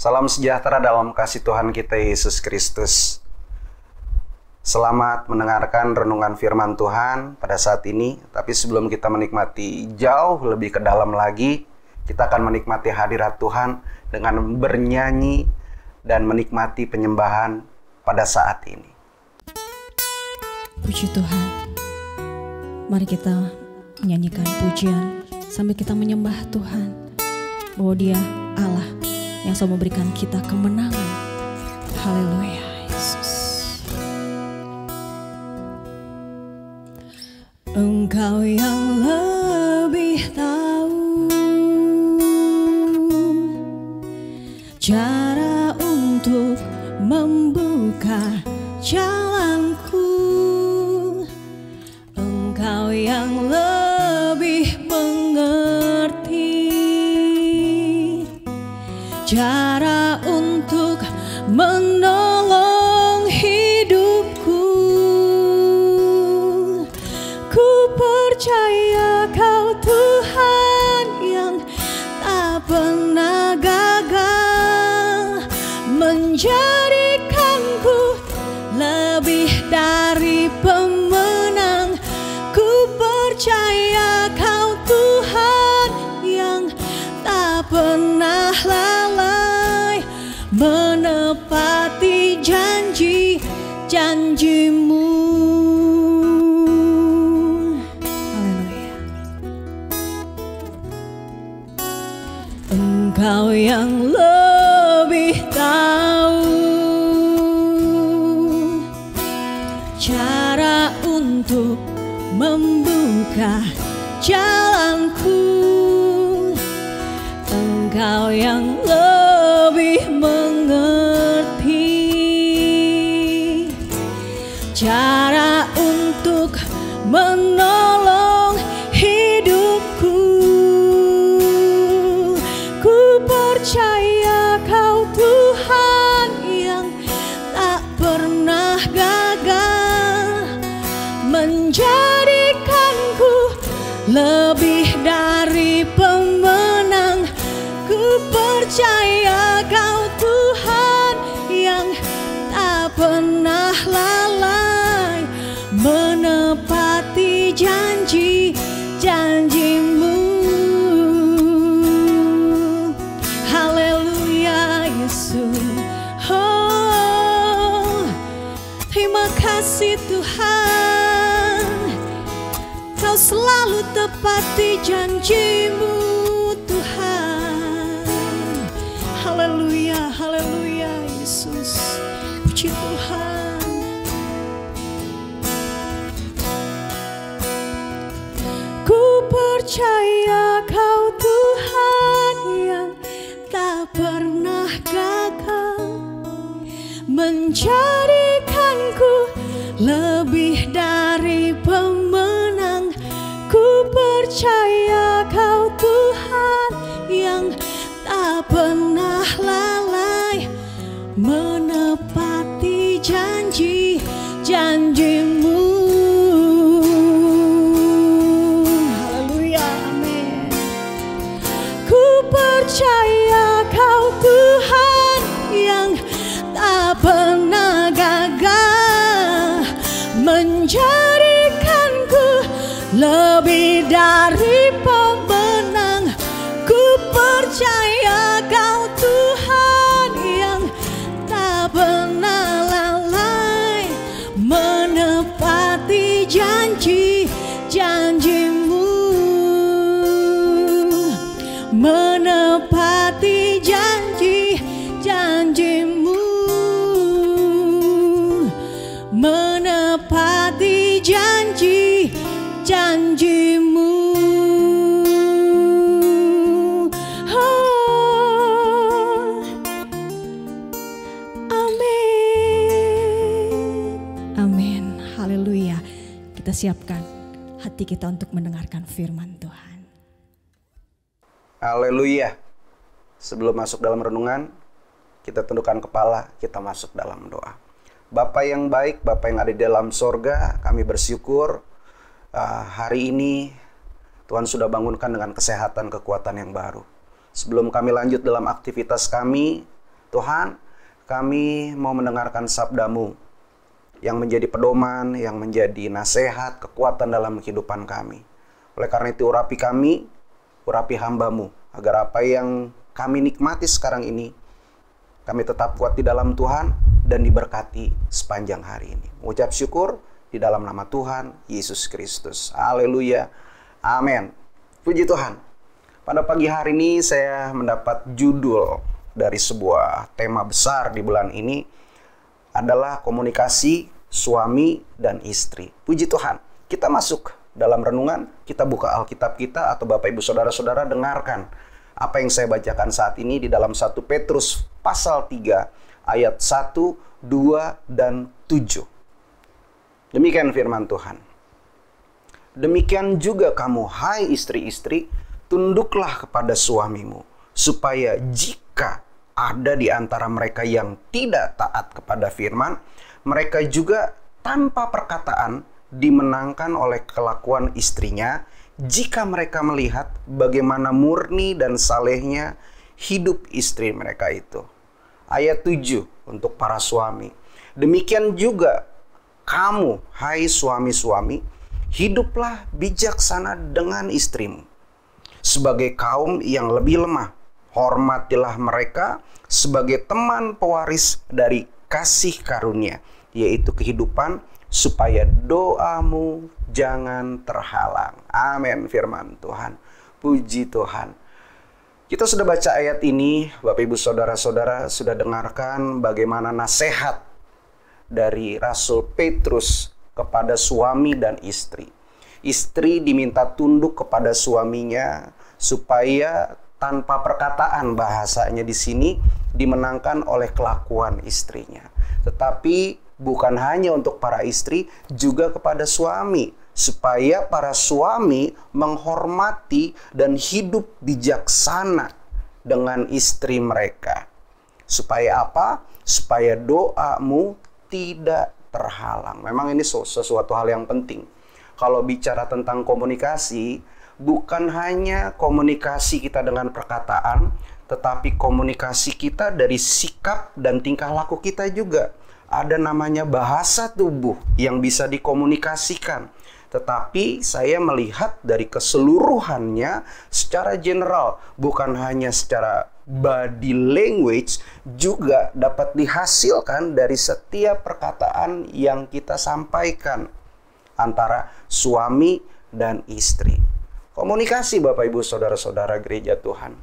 Salam sejahtera dalam kasih Tuhan kita Yesus Kristus. Selamat mendengarkan renungan firman Tuhan pada saat ini. Tapi sebelum kita menikmati jauh lebih ke dalam lagi, kita akan menikmati hadirat Tuhan dengan bernyanyi dan menikmati penyembahan pada saat ini. Puji Tuhan. Mari kita menyanyikan pujian sambil kita menyembah Tuhan bahwa Dia Allah yang selalu memberikan kita kemenangan. Haleluya, Yesus. Engkau yang lebih tahu cara untuk membuka jalanku. Engkau yang lebih mengerti cara untuk menolong hidupku. Ku percaya Kau Tuhan yang tak pernah gagal menjadikanku lebih dari pemenang. Ku percaya Kau Tuhan yang tak pernah lalai menepati janji-janjimu. Haleluya. Engkau yang lebih tahu cara untuk membuka jalanku. Engkau yang lebih mengerti cara untuk menolong hidupku. Ku percaya Kau Tuhan yang tak pernah gagal menjadikanku lebih dari pemenang. Ku percaya Kau Tuhan yang tak pernah lalai menepati janji-janjimu. Haleluya, Yesus. Oh, terima kasih Tuhan, Kau selalu tepati janjimu Tuhan. Haleluya, haleluya Yesus. Puji Tuhan. Ku percaya Kau Tuhan yang tak pernah gagal menjadikanku lebih dari pemenang. Ku percaya Kau Tuhan yang tak pernah lalai menepati janji-janjimu. Haleluya, amin. Ku percaya Kau Tuhan yang tak pernah gagal menjadikanku lebih dari pemenang. Ku percaya Kau Tuhan yang tak pernah lalai menepati janji-janjimu. Menepati janji-janjimu. Menepati janji-janjimu. Oh, amin. Amin. Haleluya. Kita siapkan hati kita untuk mendengarkan firman Tuhan. Haleluya. Sebelum masuk dalam renungan, kita tundukkan kepala, kita masuk dalam doa. Bapa yang baik, Bapa yang ada di dalam sorga, kami bersyukur hari ini Tuhan sudah bangunkan dengan kesehatan, kekuatan yang baru. Sebelum kami lanjut dalam aktivitas kami, Tuhan, kami mau mendengarkan sabda-Mu yang menjadi pedoman, yang menjadi nasihat, kekuatan dalam kehidupan kami. Oleh karena itu urapi kami, urapi hamba-Mu, agar apa yang kami nikmati sekarang ini, kami tetap kuat di dalam Tuhan dan diberkati sepanjang hari ini. Mengucap syukur di dalam nama Tuhan Yesus Kristus. Haleluya. Amin. Puji Tuhan. Pada pagi hari ini saya mendapat judul dari sebuah tema besar di bulan ini adalah komunikasi suami dan istri. Puji Tuhan. Kita masuk dalam renungan, kita buka Alkitab kita, atau Bapak Ibu Saudara-saudara dengarkan apa yang saya bacakan saat ini di dalam 1 Petrus pasal 3 ayat 1, 2, dan 7. Demikian firman Tuhan. Demikian juga kamu, hai istri-istri, tunduklah kepada suamimu, supaya jika ada di antara mereka yang tidak taat kepada firman, mereka juga tanpa perkataan dimenangkan oleh kelakuan istrinya, jika mereka melihat bagaimana murni dan salehnya hidup istri mereka itu. Ayat 7 untuk para suami. Demikian juga kamu, hai suami-suami, hiduplah bijaksana dengan istrimu. Sebagai kaum yang lebih lemah, hormatilah mereka sebagai teman pewaris dari kasih karunia, yaitu kehidupan, supaya doamu jangan terhalang. Amin, firman Tuhan. Puji Tuhan. Kita sudah baca ayat ini, Bapak Ibu Saudara-saudara sudah dengarkan bagaimana nasihat dari Rasul Petrus kepada suami dan istri. Istri diminta tunduk kepada suaminya supaya tanpa perkataan, bahasanya di sini, dimenangkan oleh kelakuan istrinya. Tetapi bukan hanya untuk para istri, juga kepada suami, supaya para suami menghormati dan hidup bijaksana dengan istri mereka. Supaya apa? Supaya doamu tidak terhalang. Memang ini sesuatu hal yang penting. Kalau bicara tentang komunikasi, bukan hanya komunikasi kita dengan perkataan, tetapi komunikasi kita dari sikap dan tingkah laku kita juga. Ada namanya bahasa tubuh yang bisa dikomunikasikan. Tetapi saya melihat dari keseluruhannya secara general, bukan hanya secara body language, juga dapat dihasilkan dari setiap perkataan yang kita sampaikan antara suami dan istri. Komunikasi, Bapak Ibu Saudara-saudara gereja Tuhan,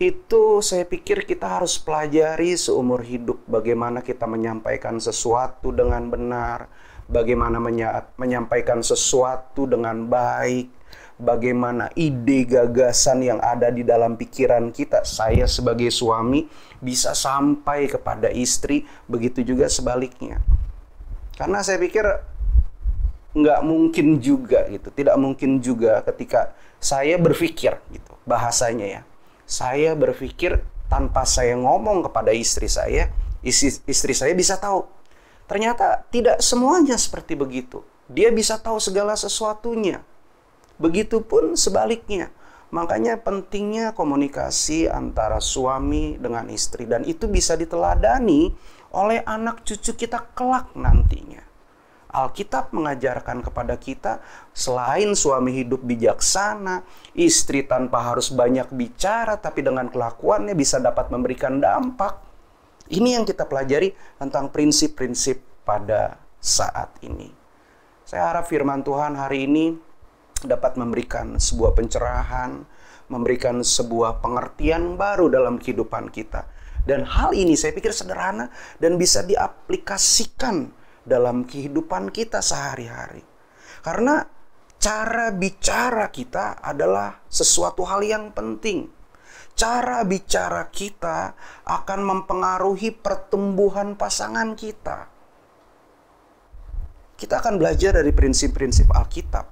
itu saya pikir kita harus pelajari seumur hidup. Bagaimana kita menyampaikan sesuatu dengan benar, bagaimana menyampaikan sesuatu dengan baik, bagaimana ide gagasan yang ada di dalam pikiran kita, saya sebagai suami bisa sampai kepada istri, begitu juga sebaliknya. Karena saya pikir nggak mungkin juga gitu, tidak mungkin juga ketika saya berpikir gitu, bahasanya ya, saya berpikir tanpa saya ngomong kepada istri saya, istri saya bisa tahu. Ternyata tidak semuanya seperti begitu. Dia bisa tahu segala sesuatunya. Begitupun sebaliknya. Makanya pentingnya komunikasi antara suami dengan istri, dan itu bisa diteladani oleh anak cucu kita kelak nantinya. Alkitab mengajarkan kepada kita, selain suami hidup bijaksana, istri tanpa harus banyak bicara, tapi dengan kelakuannya bisa dapat memberikan dampak. Ini yang kita pelajari tentang prinsip-prinsip pada saat ini. Saya harap firman Tuhan hari ini dapat memberikan sebuah pencerahan, memberikan sebuah pengertian baru dalam kehidupan kita. Dan hal ini saya pikir sederhana dan bisa diaplikasikan dalam kehidupan kita sehari-hari. Karena cara bicara kita adalah sesuatu hal yang penting. Cara bicara kita akan mempengaruhi pertumbuhan pasangan kita. Kita akan belajar dari prinsip-prinsip Alkitab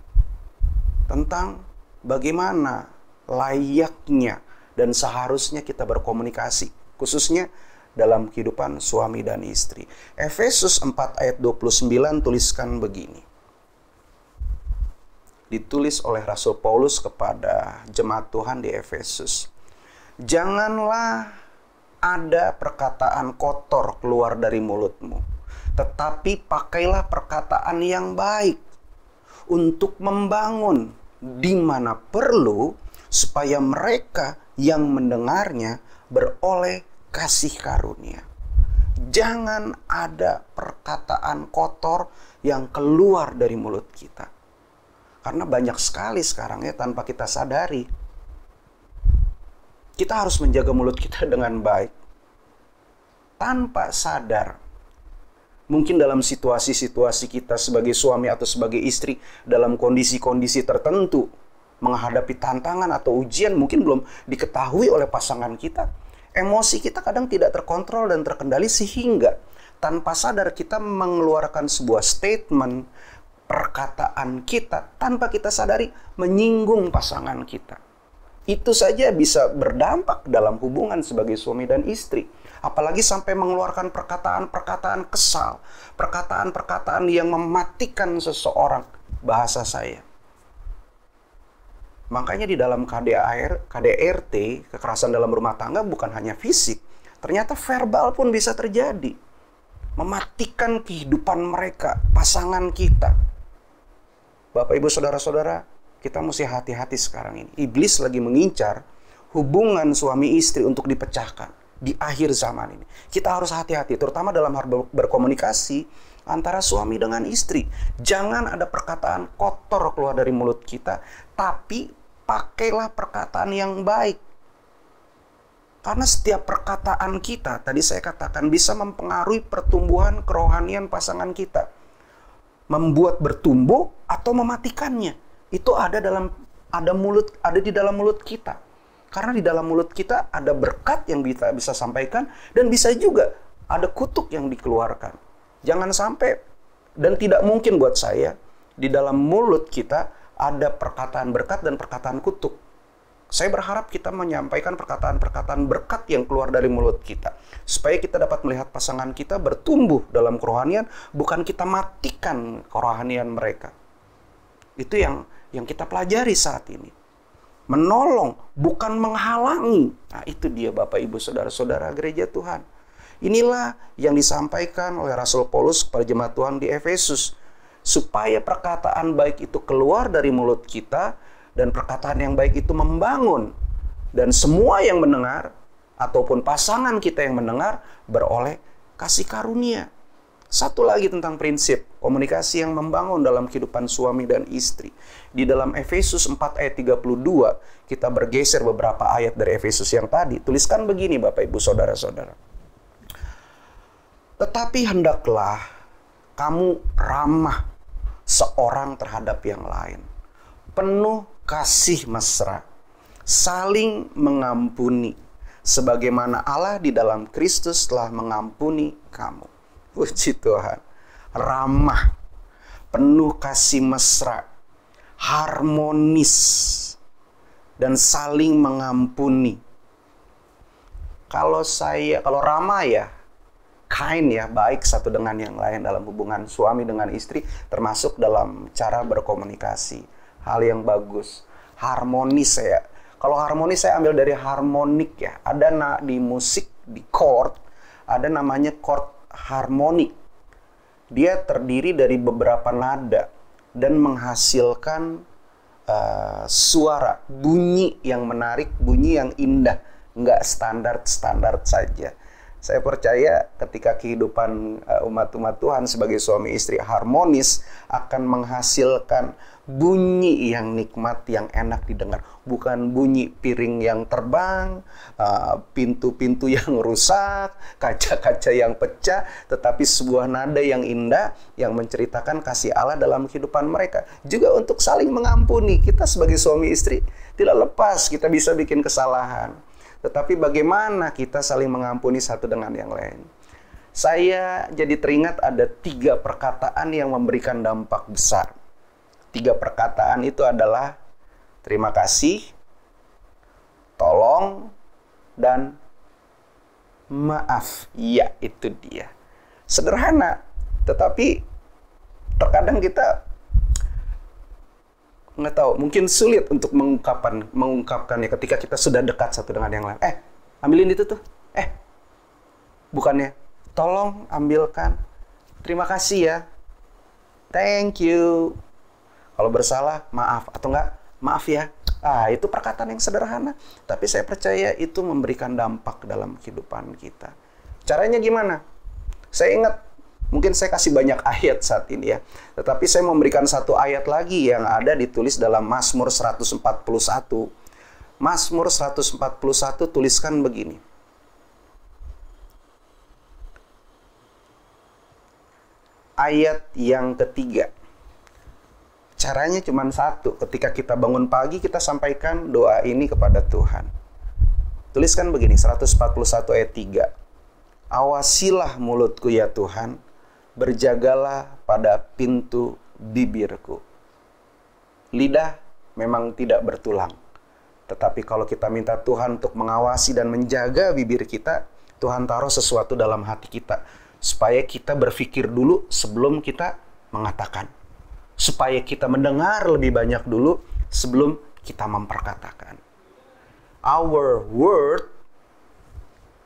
tentang bagaimana layaknya dan seharusnya kita berkomunikasi, khususnya dalam kehidupan suami dan istri. Efesus 4 ayat 29 tuliskan begini. Ditulis oleh Rasul Paulus kepada jemaat Tuhan di Efesus. Janganlah ada perkataan kotor keluar dari mulutmu, tetapi pakailah perkataan yang baik untuk membangun di mana perlu, supaya mereka yang mendengarnya beroleh kasih karunia. Jangan ada perkataan kotor yang keluar dari mulut kita. Karena banyak sekali sekarang ya, tanpa kita sadari, kita harus menjaga mulut kita dengan baik. Tanpa sadar, mungkin dalam situasi-situasi kita sebagai suami atau sebagai istri, dalam kondisi-kondisi tertentu, menghadapi tantangan atau ujian mungkin belum diketahui oleh pasangan kita. Emosi kita kadang tidak terkontrol dan terkendali, sehingga tanpa sadar kita mengeluarkan sebuah statement, perkataan kita tanpa kita sadari menyinggung pasangan kita. Itu saja bisa berdampak dalam hubungan sebagai suami dan istri. Apalagi sampai mengeluarkan perkataan-perkataan kesal, perkataan-perkataan yang mematikan seseorang, bahasa saya. Makanya di dalam KDRT, kekerasan dalam rumah tangga bukan hanya fisik, ternyata verbal pun bisa terjadi. Mematikan kehidupan mereka, pasangan kita. Bapak, Ibu, Saudara-saudara, kita mesti hati-hati sekarang ini. Iblis lagi mengincar hubungan suami istri untuk dipecahkan di akhir zaman ini. Kita harus hati-hati, terutama dalam hal berkomunikasi antara suami dengan istri. Jangan ada perkataan kotor keluar dari mulut kita, tapi pakailah perkataan yang baik. Karena setiap perkataan kita, tadi saya katakan, bisa mempengaruhi pertumbuhan kerohanian pasangan kita. Membuat bertumbuh atau mematikannya. Itu ada di dalam mulut kita. Karena di dalam mulut kita ada berkat yang bisa sampaikan, dan bisa juga ada kutuk yang dikeluarkan. Jangan sampai, dan tidak mungkin buat saya, di dalam mulut kita ada perkataan berkat dan perkataan kutuk. Saya berharap kita menyampaikan perkataan-perkataan berkat yang keluar dari mulut kita, supaya kita dapat melihat pasangan kita bertumbuh dalam kerohanian, bukan kita matikan kerohanian mereka. Itu yang kita pelajari saat ini. Menolong, bukan menghalangi. Nah, itu dia Bapak, Ibu, Saudara-saudara gereja Tuhan. Inilah yang disampaikan oleh Rasul Paulus kepada jemaat Tuhan di Efesus. Supaya perkataan baik itu keluar dari mulut kita, dan perkataan yang baik itu membangun. Dan semua yang mendengar, ataupun pasangan kita yang mendengar, beroleh kasih karunia. Satu lagi tentang prinsip komunikasi yang membangun dalam kehidupan suami dan istri. Di dalam Efesus 4 ayat 32, kita bergeser beberapa ayat dari Efesus yang tadi. Tuliskan begini Bapak, Ibu, Saudara-saudara. Tetapi hendaklah kamu ramah seorang terhadap yang lain, penuh kasih mesra, saling mengampuni, sebagaimana Allah di dalam Kristus telah mengampuni kamu. Puji Tuhan. Ramah, penuh kasih mesra, harmonis, dan saling mengampuni. Kalau ramah ya, kind ya, baik satu dengan yang lain dalam hubungan suami dengan istri, termasuk dalam cara berkomunikasi. Hal yang bagus. Harmonis ya. Kalau harmonis saya ambil dari harmonik ya. Ada di musik, di chord, ada namanya chord harmonik. Dia terdiri dari beberapa nada dan menghasilkan suara, bunyi yang menarik, bunyi yang indah. Nggak standar-standar saja. Saya percaya ketika kehidupan umat-umat Tuhan sebagai suami istri harmonis akan menghasilkan bunyi yang nikmat, yang enak didengar. Bukan bunyi piring yang terbang, pintu-pintu yang rusak, kaca-kaca yang pecah, tetapi sebuah nada yang indah yang menceritakan kasih Allah dalam kehidupan mereka. Juga untuk saling mengampuni. Kita sebagai suami istri tidak lepas, kita bisa bikin kesalahan. Tetapi bagaimana kita saling mengampuni satu dengan yang lain. Saya jadi teringat ada 3 perkataan yang memberikan dampak besar. 3 perkataan itu adalah terima kasih, tolong, dan maaf. Ya, itu dia. Sederhana, tetapi terkadang kita nggak tahu, mungkin sulit untuk mengungkapkannya ketika kita sudah dekat satu dengan yang lain. Ambilin itu tuh. Bukannya, tolong ambilkan. Terima kasih ya. Thank you. Kalau bersalah, maaf. Atau enggak, maaf ya. Itu perkataan yang sederhana. Tapi saya percaya itu memberikan dampak dalam kehidupan kita. Caranya gimana? Saya ingat, mungkin saya kasih banyak ayat saat ini ya. Tetapi saya memberikan satu ayat lagi yang ada ditulis dalam Mazmur 141. Mazmur 141 tuliskan begini. Ayat yang ketiga. Caranya cuma satu. Ketika kita bangun pagi, kita sampaikan doa ini kepada Tuhan. Tuliskan begini, 141 ayat 3. Awasilah mulutku ya Tuhan, berjagalah pada pintu bibirku. Lidah memang tidak bertulang. Tetapi kalau kita minta Tuhan untuk mengawasi dan menjaga bibir kita, Tuhan taruh sesuatu dalam hati kita. Supaya kita berpikir dulu sebelum kita mengatakan. Supaya kita mendengar lebih banyak dulu sebelum kita memperkatakan. Our word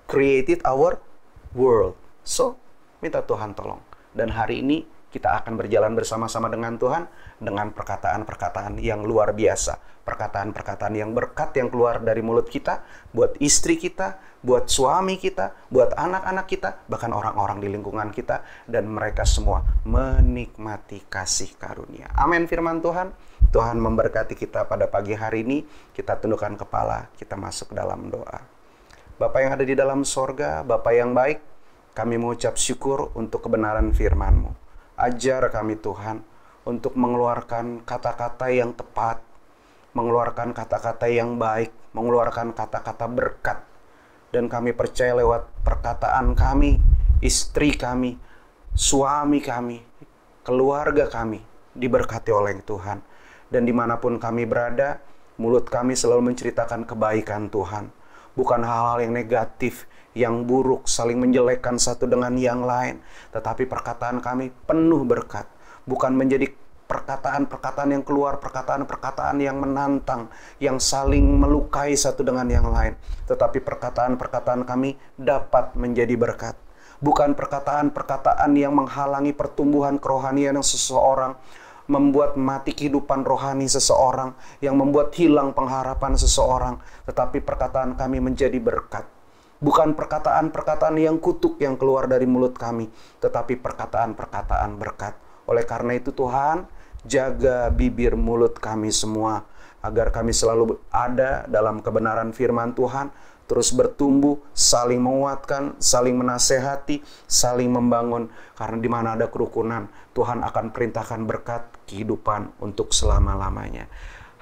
created our world. So, minta Tuhan tolong. Dan hari ini kita akan berjalan bersama-sama dengan Tuhan dengan perkataan-perkataan yang luar biasa. Perkataan-perkataan yang berkat yang keluar dari mulut kita, buat istri kita, buat suami kita, buat anak-anak kita, bahkan orang-orang di lingkungan kita, dan mereka semua menikmati kasih karunia. Amin firman Tuhan. Tuhan memberkati kita pada pagi hari ini. Kita tundukkan kepala, kita masuk dalam doa. Bapa yang ada di dalam sorga, Bapa yang baik, kami mengucap syukur untuk kebenaran firman-Mu. Ajar kami Tuhan untuk mengeluarkan kata-kata yang tepat, mengeluarkan kata-kata yang baik, mengeluarkan kata-kata berkat. Dan kami percaya lewat perkataan kami, istri kami, suami kami, keluarga kami diberkati oleh Tuhan. Dan dimanapun kami berada, mulut kami selalu menceritakan kebaikan Tuhan. Bukan hal-hal yang negatif, yang buruk, saling menjelekkan satu dengan yang lain. Tetapi perkataan kami penuh berkat. Bukan menjadi perkataan-perkataan yang keluar, perkataan-perkataan yang menantang, yang saling melukai satu dengan yang lain. Tetapi perkataan-perkataan kami dapat menjadi berkat. Bukan perkataan-perkataan yang menghalangi pertumbuhan kerohanian yang seseorang, membuat mati kehidupan rohani seseorang, yang membuat hilang pengharapan seseorang, tetapi perkataan kami menjadi berkat. Bukan perkataan-perkataan yang kutuk yang keluar dari mulut kami, tetapi perkataan-perkataan berkat. Oleh karena itu Tuhan, jaga bibir mulut kami semua, agar kami selalu ada dalam kebenaran firman Tuhan, terus bertumbuh, saling menguatkan, saling menasehati, saling membangun. Karena di mana ada kerukunan, Tuhan akan perintahkan berkat kehidupan untuk selama-lamanya.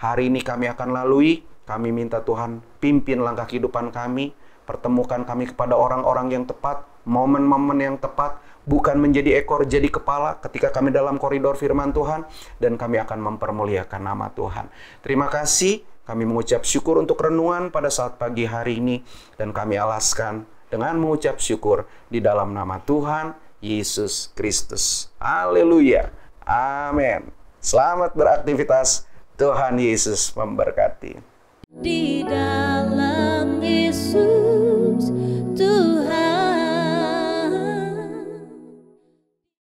Hari ini kami akan lalui, kami minta Tuhan pimpin langkah kehidupan kami, pertemukan kami kepada orang-orang yang tepat, momen-momen yang tepat, bukan menjadi ekor, jadi kepala ketika kami dalam koridor firman Tuhan, dan kami akan mempermuliakan nama Tuhan. Terima kasih. Kami mengucap syukur untuk renungan pada saat pagi hari ini, dan kami alaskan dengan mengucap syukur di dalam nama Tuhan Yesus Kristus. Haleluya. Amin. Selamat beraktivitas. Tuhan Yesus memberkati. Di dalam Yesus Tuhan